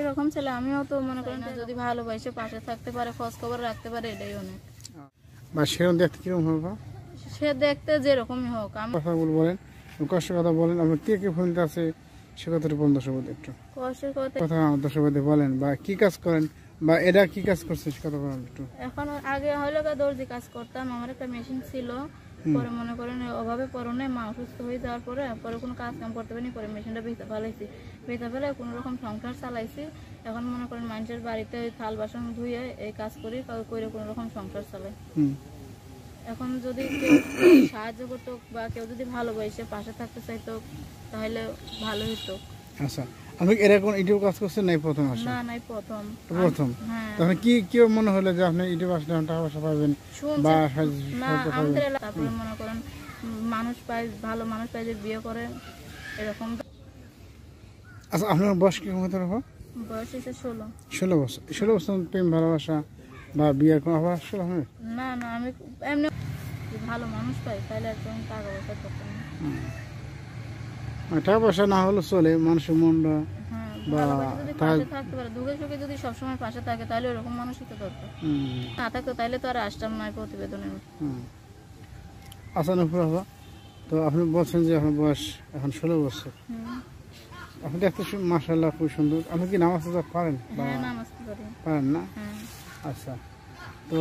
এরকম ছেলে আমিও তো মনে করি না, যদি ভালোবাসে পাশে থাকতে পারে, খোঁজ খবর রাখতে পারে, এটাই অনেক। বা সেরকম দেখতে কিরকম হবে? সে দেখতে যেরকমই হোক। কথাগুলো বলেন, কষ্টের কথা বলেন, আপনার কে কে ফোনতে আছে সে কথাটা বলেন দর্শকদের একটু। কষ্টের কথা কথা দর্শকদের বলেন, বা কি কাজ করেন, বা এটা কি কাজ করছে সে কথা বলেন একটু। এখন আগে হলো দর্জি কাজ করতাম, আমার একটা মেশিন ছিল, পরে মনে করেন অভাবে পরনে মা অসুস্থ হয়ে যাওয়ার পরে কোনো কাজ কাম করতে পারিনি, পরে মেশিনটা বেঁচে ফেলাইছি, বেঁচে ফেলে কোনো রকম সংসার চালাইছি। এখন মনে করেন মানুষের বাড়িতে থাল বাসন ধুয়ে এই কাজ করি, করে কোনো রকম সংসার চালাই। এখন যদি কেউ সাহায্য করতো বা কেউ যদি ভালোবাসে পাশে থাকতে চাইতো তাহলে ভালো হতো। আচ্ছা, আপনি এরকম ইউটিউব কাজ করছেন নাই প্রথম আসে? না নাই প্রথম। হ্যাঁ, তখন কি কি মনে হলো যে আপনি ইউটিউব আসলে টাকা পয়সা পাবেন বা না আমাদের তারপরে মনে করেন মানুষ পায়, ভালো মানুষ পায় যে বিয়ে করে এরকম। আচ্ছা, আপনার বয়স কি কত হবে? বয়স হচ্ছে 16। 16 বছর। 16 বছর প্রেম ভালোবাসা বা বিয়ের কোনো আবার আসলে হবে? না না, আমি এমনি ভালো মানুষ পাই তাহলে একদম টাকা পয়সা করতাম না। টাকা পয়সা না হলে চলে, মানুষের মনটা যদি পাশে থাকতে পারে, দুঃখে সুখে যদি সবসময় পাশে থাকে তাহলে ওরকম মানুষই তো দরকার। না থাকতো তাহলে তো আর আসতাম না প্রতিবেদনে। আচ্ছা নুপুর আপা, তো আপনি বলছেন যে আপনার বয়স এখন 16 বছর। আপনি দেখতে মাশাআল্লাহ খুব সুন্দর। আপনি কি নামাজ পড়তে পারেন? হ্যাঁ, নামাজ পড়ি। পারেন না? হ্যাঁ। আচ্ছা, তো